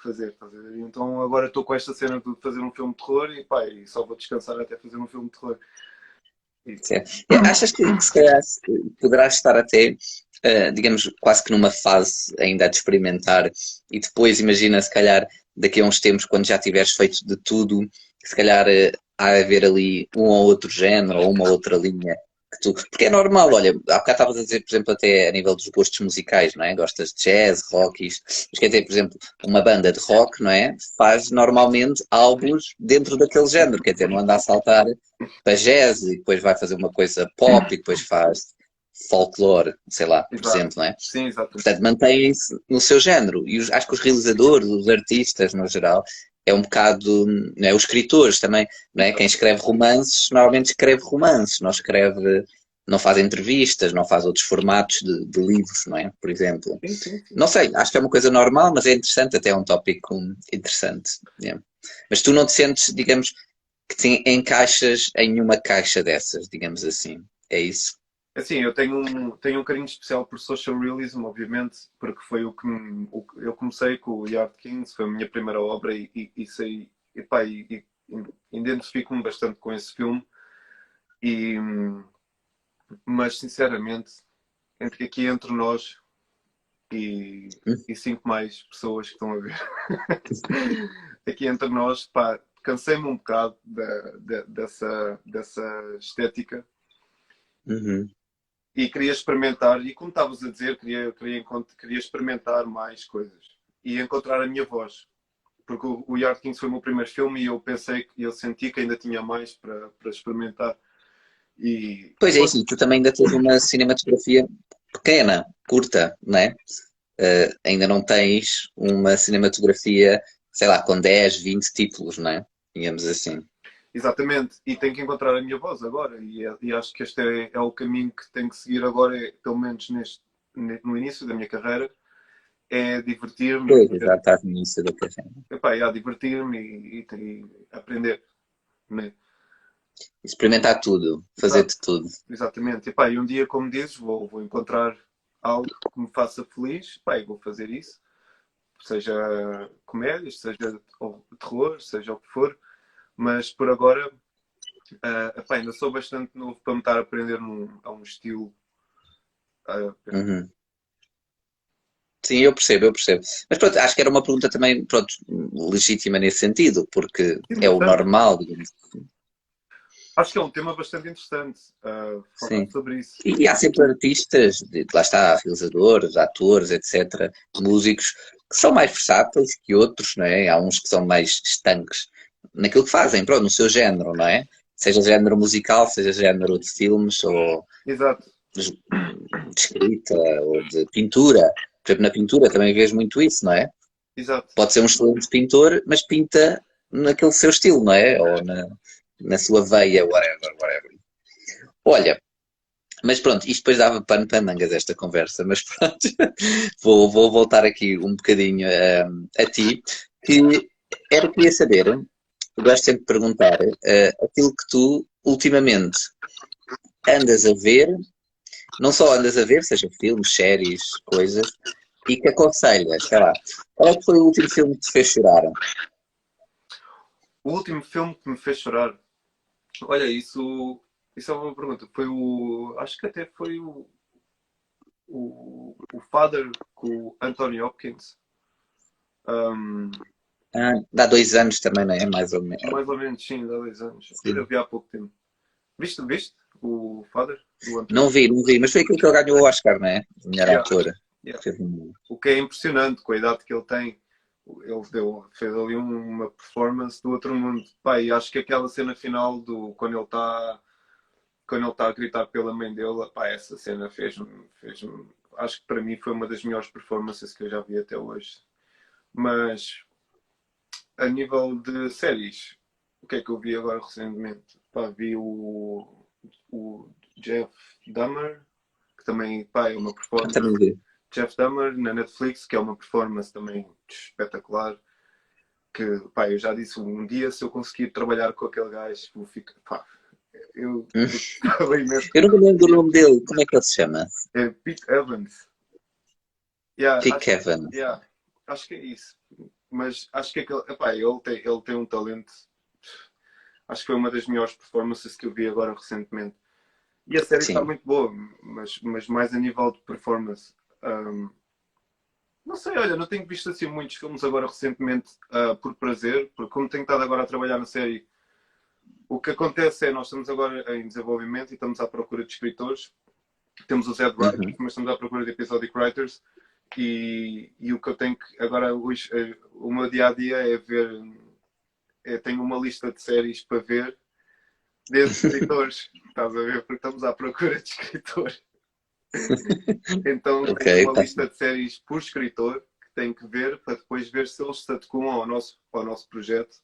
fazer. Então agora estou com esta cena de fazer um filme de terror e só vou descansar até fazer um filme de terror. Achas que se calhar poderás estar até, digamos, quase que numa fase ainda a de experimentar e depois imagina se calhar daqui a uns tempos, quando já tiveres feito de tudo, se calhar há a haver ali um ou outro género ou uma outra linha que tu... Porque é normal, olha, há bocado estavas a dizer, por exemplo, até a nível dos gostos musicais, não é? Gostas de jazz, rock, isto. Mas quer dizer, por exemplo, uma banda de rock, não é? Faz normalmente álbuns dentro daquele género, quer dizer, não anda a saltar para jazz e depois vai fazer uma coisa pop e depois faz folclore, sei lá, por Exato. exemplo, não é? Sim, exato. Portanto, mantêm-se no seu género. E acho que os realizadores, os artistas, no geral, é um bocado, não é? Os escritores também, não é? Quem escreve romances, normalmente escreve romances, não faz entrevistas, não faz outros formatos de livros, não é? Por exemplo. Sim. Não sei, acho que é uma coisa normal, mas é interessante, até é um tópico interessante. Yeah. Mas tu não te sentes, digamos, que te encaixas em uma caixa dessas, digamos assim. É isso? Assim, eu tenho um carinho especial por social realism, obviamente, porque foi eu comecei com o Yard Kings, foi a minha primeira obra, e sei, e identifico-me bastante com esse filme. E, mas sinceramente, entre nós e 5 mais pessoas que estão a ver, aqui entre nós, pá, cansei-me um bocado dessa estética. Uhum. E queria experimentar, e como estavas a dizer, queria experimentar mais coisas e encontrar a minha voz. Porque o Yard Kings foi o meu primeiro filme, e eu senti que ainda tinha mais para experimentar. E Pois é isso, e tu também ainda tens uma cinematografia pequena, curta, não é? Ainda não tens uma cinematografia, sei lá, com 10, 20 títulos, não é? Digamos assim. exatamente, e tenho que encontrar a minha voz agora, e acho que este é o caminho que tenho que seguir agora, pelo menos no início da minha carreira, é divertir-me, Pois, já estás no início da carreira. epá, divertir-me e aprender, né? Experimentar tudo, fazer de Exato, tudo. exatamente. Epá, e um dia, como dizes, vou encontrar algo que me faça feliz, epá, e vou fazer isso. Seja comédias, seja terror, seja o que for. Mas por agora, epá, ainda sou bastante novo para me estar a aprender a um estilo. ah, Uhum. Sim, eu percebo, eu percebo. Mas pronto, acho que era uma pergunta também, pronto, legítima nesse sentido, porque sim, é o bastante. normal, digamos. Acho que é um tema bastante interessante falar Sim. sobre isso. E há sempre artistas, lá está, realizadores, atores, etc., músicos, que são mais versáteis que outros, não é? Há uns que são mais estanques naquilo que fazem, pronto, no seu género, não é? Seja género musical, seja género de filmes ou Exato, de escrita ou de pintura. Por exemplo, na pintura também vejo muito isso, não é? exato. Pode ser um excelente pintor, mas pinta naquele seu estilo, não é? Ou na sua veia, whatever, whatever. Olha, mas pronto, isto depois dava pano para mangas esta conversa, mas pronto, vou voltar aqui um bocadinho a ti, que era que queria saber, eu gosto sempre de perguntar, aquilo que tu ultimamente andas a ver, não só andas a ver, seja filmes, séries, coisas, e que aconselhas, sei lá, qual é que foi o último filme que te fez chorar? O último filme que me fez chorar. Olha, isso é uma boa pergunta. Foi o. Acho que até foi o Father com o Anthony Hopkins. Um, Ah, dá 2 anos também, não é? Mais ou menos. mais ou menos, sim, há 2 anos. Eu Sim. vi há pouco tempo. Viste? O Father do Anthony? Não vi, mas foi aquilo que ele ganhou o Oscar, não é? De melhor Yeah, ator. yeah. Fez um- O que é impressionante com a idade que ele tem. Fez ali uma performance do outro mundo. Pá, e acho que aquela cena final do quando ele está a gritar pela mãe dele, pá, essa cena acho que para mim foi uma das melhores performances que eu já vi até hoje. Mas a nível de séries, o que é que eu vi agora recentemente? Pá, vi o Jeff Dahmer, que também pá, é uma performance. Também vi. Jeff Dahmer na Netflix, que é uma performance também espetacular. Que pá, eu já disse um dia se eu conseguir trabalhar com aquele gajo, vou ficar. Pá, eu gostava imenso. Eu não me lembro do nome dele. Como é que ele se chama? É Pete Evans. Yeah, Dick Evan. yeah, acho que é isso. Mas acho que epá, ele tem um talento. Acho que foi uma das melhores performances que eu vi agora recentemente. E a série está Sim. muito boa, mas mais a nível de performance. Um, não sei, olha, não tenho visto assim muitos filmes agora recentemente por prazer, porque como tenho estado agora a trabalhar na série, o que acontece é nós estamos agora em desenvolvimento e estamos à procura de escritores. Temos os head writers, Uhum. mas estamos à procura de episodic writers. E o que eu tenho que agora hoje, o meu dia a dia é ver, tenho uma lista de séries para ver desde escritores, estás a ver? Porque estamos à procura de escritor. Então Ok, tenho uma tá. lista de séries por escritor que tenho que ver para depois ver se eles se adequam ao nosso projeto.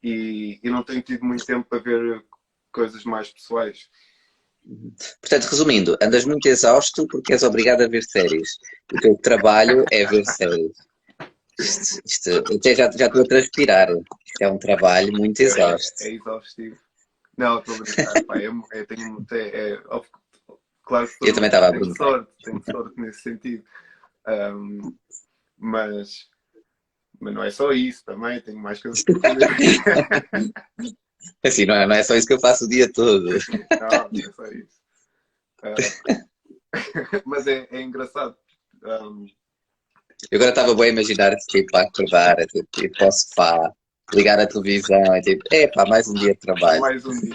E não tenho tido muito tempo para ver coisas mais pessoais. Portanto, resumindo, andas muito exausto porque és obrigado a ver séries. O teu trabalho é ver séries. Até já estou a transpirar. Isto é um trabalho muito exausto. É exaustivo. Não, estou a brincar. Pá, claro que Eu também estava a brincar. tenho sorte nesse sentido. Um, mas, mas não é só isso também, tenho mais coisas para fazer. Assim, não é só isso que eu faço o dia todo. Não é só isso. Mas é engraçado. Um, Eu agora estava bem a imaginar tipo, a acordar, tipo, ir para o sofá, ligar a televisão, e tipo, epá, mais um dia de trabalho. mais um dia.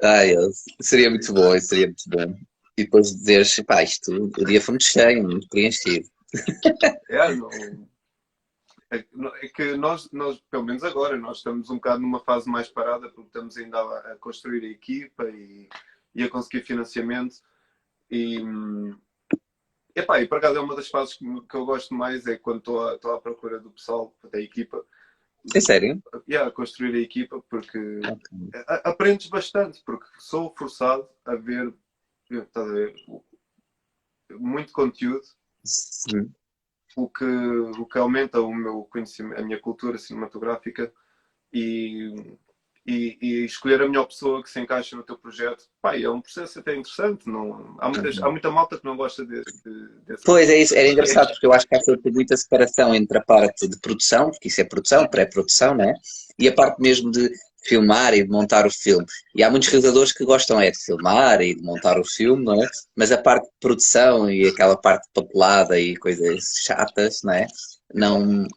Ai, seria muito bom, isso seria muito bom. E depois dizeres, pá, isto, o dia foi muito cheio, muito preenchido. Não, é que nós, pelo menos agora, nós estamos um bocado numa fase mais parada porque estamos ainda a construir a equipa e a conseguir financiamento. E, e por acaso é uma das fases que eu gosto mais, é quando estou à procura do pessoal, da equipa, É sério? a construir a equipa, porque aprendes bastante, porque sou forçado a ver estás a ver, muito conteúdo, Sim. o que aumenta o meu conhecimento, a minha cultura cinematográfica e, e escolher a melhor pessoa que se encaixa no teu projeto. Pá, é um processo até interessante. Não, há muita malta que não gosta desse Pois é isso, era aspecto. engraçado porque eu acho que há sempre muita separação entre a parte de produção, porque isso é produção, pré-produção, né? E a parte mesmo de filmar e de montar o filme. E há muitos realizadores que gostam de filmar e de montar o filme, não é? Mas a parte de produção e aquela parte de papelada e coisas chatas, não é? Não,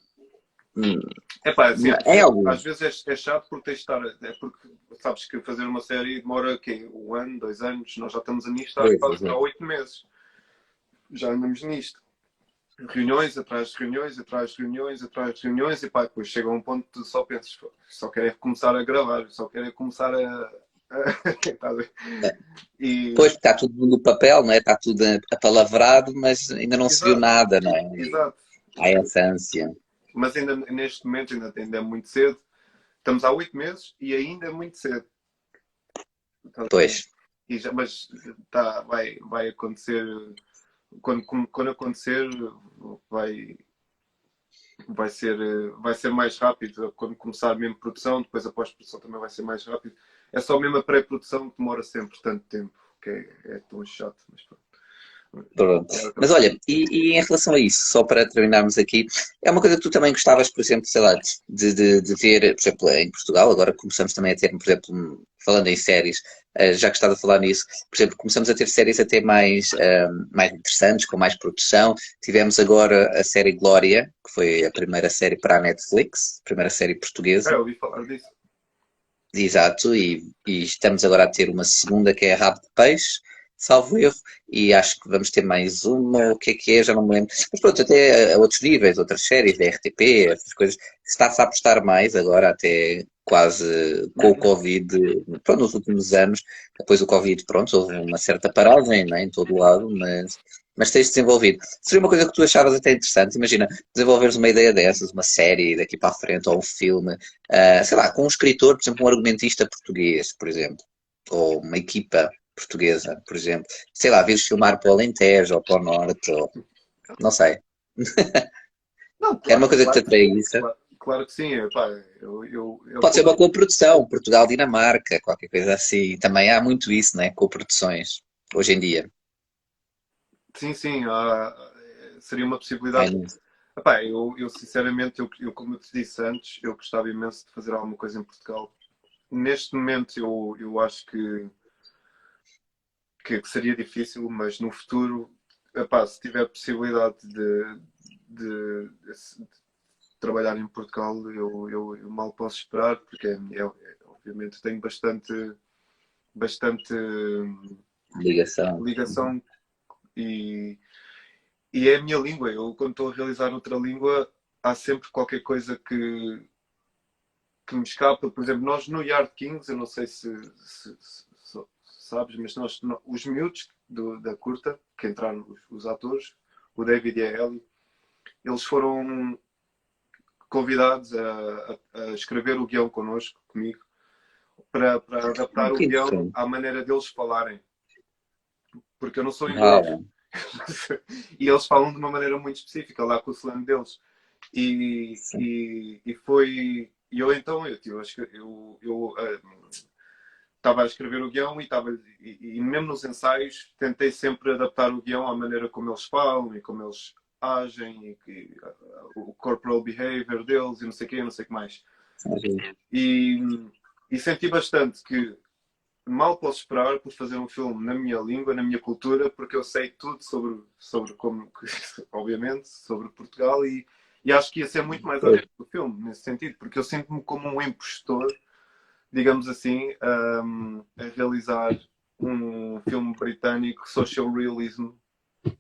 É pá, sim, é algo. às vezes é chato porque tens de estar. É porque sabes que fazer uma série demora quê? Um ano, 2 anos, nós já estamos a nisto há quase há 8 meses. Já andamos nisto. Reuniões atrás de reuniões, atrás de reuniões, atrás de reuniões, e pá, depois chega a um ponto que tu só pensas, só quero começar a gravar, só quero começar e, Pois, porque está tudo no papel, não é? Está tudo apalavrado, mas ainda não se viu exato, nada, não é? E exato. há essa ânsia. Mas ainda neste momento ainda é muito cedo. Estamos há 8 meses e ainda é muito cedo. Pois, Mas vai acontecer. Quando acontecer, vai, vai ser mais rápido. Quando começar mesmo produção, depois a pós-produção também vai ser mais rápido. É só mesmo a pré-produção que demora sempre tanto tempo, que é tão chato. Mas pronto. pronto. Mas olha, e em relação a isso, só para terminarmos aqui, é uma coisa que tu também gostavas, por exemplo, sei lá, de ver, por exemplo, em Portugal, agora começamos também a ter, por exemplo, falando em séries, já que estás a falar nisso, por exemplo, começamos a ter séries até mais interessantes, com mais produção. Tivemos agora a série Glória, que foi a primeira série para a Netflix, a primeira série portuguesa. Eu ouvi falar disso. Exato, e estamos agora a ter uma segunda que é Rabo de Peixe, salvo erro, e acho que vamos ter mais uma, o que é, já não me lembro. Mas pronto, até a outros níveis, outras séries da RTP, essas coisas, está-se a apostar mais agora, até quase com o Covid, pronto, nos últimos anos, depois do Covid, pronto, houve uma certa paragem, né, em todo lado, mas tem-se desenvolvido. Seria uma coisa que tu achavas até interessante, imagina, desenvolveres uma ideia dessas, uma série daqui para a frente, ou um filme, sei lá, com um escritor, por exemplo, um argumentista português, por exemplo, ou uma equipa portuguesa, por exemplo, sei lá, vires filmar para o Alentejo ou para o Norte, ou não sei. Não, Era uma claro, coisa que te claro, atraísse. claro que sim. Epá, eu Pode ser uma coprodução, Portugal-Dinamarca, qualquer coisa assim. Também há muito isso, né? Coproduções, hoje em dia. sim, sim, seria uma Ai, possibilidade. Epá, eu sinceramente, como eu te disse antes, eu gostava imenso de fazer alguma coisa em Portugal. Neste momento eu acho que seria difícil, mas no futuro, epá, se tiver possibilidade de trabalhar em Portugal, eu mal posso esperar, porque obviamente tenho bastante ligação. ligação e, e é a minha língua. Eu, quando estou a realizar outra língua, há sempre qualquer coisa que me escapa. Por exemplo, nós no Yard Kings, eu não sei se sabes, mas os miúdos da curta, que entraram os atores, o David e a Ellie, eles foram convidados a escrever o guião connosco, comigo, para adaptar o Que guião interessante. à maneira deles falarem. Porque eu não sou inglês. Uau. E eles falam de uma maneira muito específica, lá com o slang deles. E, Sim. e foi. E eu então, eu estava a escrever o guião e mesmo nos ensaios tentei sempre adaptar o guião à maneira como eles falam e como eles agem o corporal behavior deles e não sei o quê, não sei o que mais. E, e senti bastante que mal posso esperar por fazer um filme na minha língua, na minha cultura, porque eu sei tudo sobre como, obviamente, sobre Portugal e acho que ia ser muito mais honesto o filme, nesse sentido, porque eu sinto-me como um impostor, digamos assim, a realizar um filme britânico, social realism,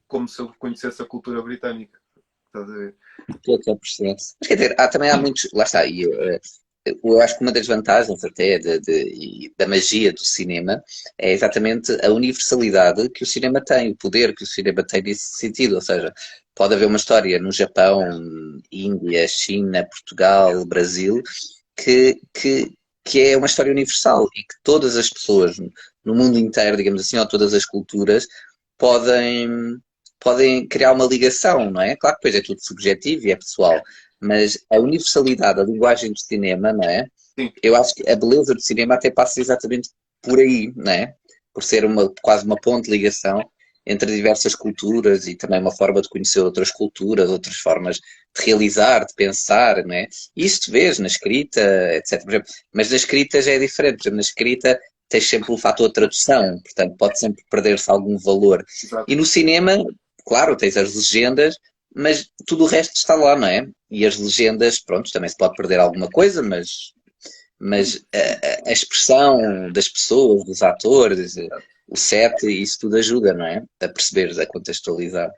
como se eu conhecesse a cultura britânica. Estás a ver? Estou a perceber. Mas quer dizer, também há muitos. Lá está, eu acho que uma das vantagens até e da magia do cinema é exatamente a universalidade que o cinema tem, o poder que o cinema tem nesse sentido. Ou seja, pode haver uma história no Japão, Índia, China, Portugal, Brasil, que, que, que é uma história universal e que todas as pessoas no mundo inteiro, digamos assim, ou todas as culturas, podem, podem criar uma ligação, não é? Claro que depois é tudo subjetivo e é pessoal, mas a universalidade da linguagem do cinema, não é? Sim, Eu acho que a beleza do cinema até passa exatamente por aí, não é? Por ser quase uma ponte de ligação entre diversas culturas e também uma forma de conhecer outras culturas, outras formas de realizar, de pensar, não é? E isso te vês na escrita, etc. Por exemplo, mas na escrita já é diferente. Por exemplo, na escrita tens sempre o fator de tradução, portanto pode sempre perder-se algum valor. exato. E no cinema, claro, tens as legendas, mas tudo o resto está lá, não é? E as legendas, pronto, também se pode perder alguma coisa, mas a expressão das pessoas, dos atores, o set, isso tudo ajuda, não é? A perceberes, a contextualizar.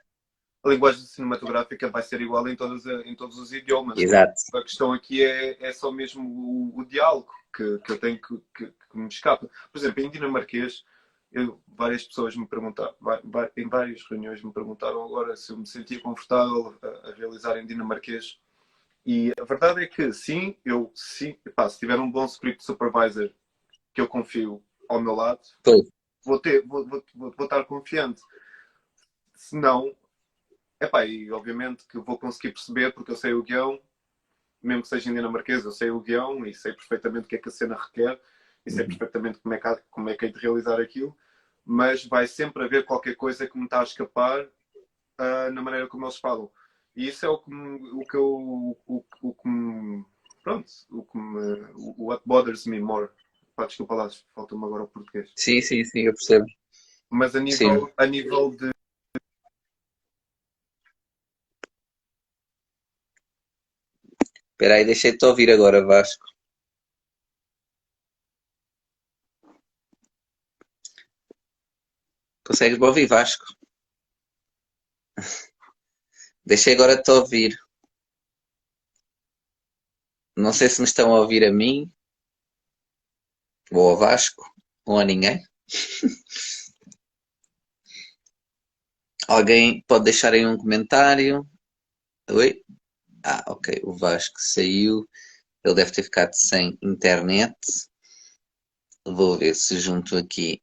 A linguagem cinematográfica vai ser igual em todos os idiomas. Exato. A questão aqui é só mesmo o diálogo que eu tenho que me escapa. Por exemplo, em dinamarquês, várias pessoas me perguntaram, em várias reuniões me perguntaram agora se eu me sentia confortável a realizar em dinamarquês. E a verdade é que sim, sim, epá, se tiver um bom script supervisor que eu confio ao meu lado, Pois. vou estar confiante. Se não, epá, e obviamente que vou conseguir perceber porque eu sei o guião, mesmo que seja em dinamarquês, eu sei o guião e sei perfeitamente o que é que a cena requer e sei perfeitamente como é que hei de realizar aquilo, mas vai sempre haver qualquer coisa que me está a escapar na maneira como eles falam. E isso é o que me, pronto, o what bothers me more. Pá, desculpa lá, falta-me agora o português. Sim, sim, sim, eu percebo. Mas Sim. a nível de. Espera aí, deixei-te ouvir agora, Vasco. Consegues-me ouvir, Vasco? Deixei agora de te ouvir. Não sei se me estão a ouvir a mim, ou ao Vasco, ou a ninguém. Alguém pode deixar aí um comentário. Oi? Ah, ok. O Vasco saiu. Ele deve ter ficado sem internet. Vou ver se junto aqui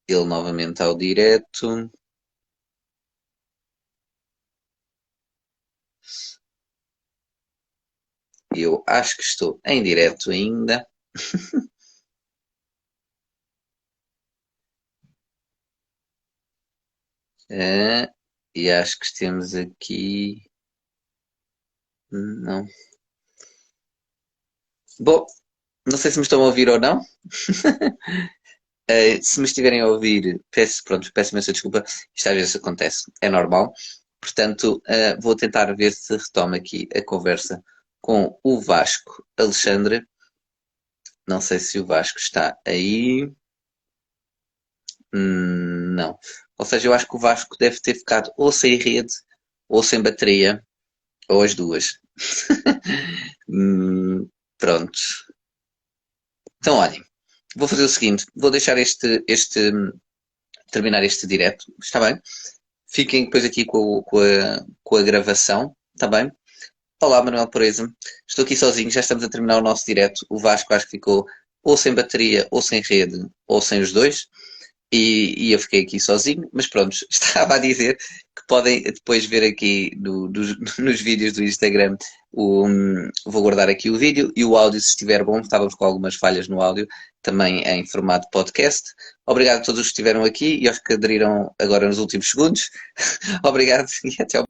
ele novamente ao direto. Eu acho que estou em direto ainda. E acho que temos aqui. Não. Bom, não sei se me estão a ouvir ou não. Se me estiverem a ouvir, peço imensa desculpa. Isto às vezes acontece, é normal. Portanto, vou tentar ver se retomo aqui a conversa com o Vasco Alexandre. Não sei se o Vasco está aí. Não. Ou seja, eu acho que o Vasco deve ter ficado ou sem rede, ou sem bateria, ou as duas. Pronto. Então, olhem, vou fazer o seguinte: vou deixar terminar este direto, está bem? Fiquem depois aqui com a gravação, está bem? Olá, Manuel Pureza. Estou aqui sozinho, já estamos a terminar o nosso direto. O Vasco acho que ficou ou sem bateria, ou sem rede, ou sem os dois. E eu fiquei aqui sozinho, mas pronto, estava a dizer que podem depois ver aqui nos vídeos do Instagram. Vou guardar aqui o vídeo e o áudio, se estiver bom. Estávamos com algumas falhas no áudio, também em formato podcast. Obrigado a todos os que estiveram aqui e aos que aderiram agora nos últimos segundos. Obrigado e até ao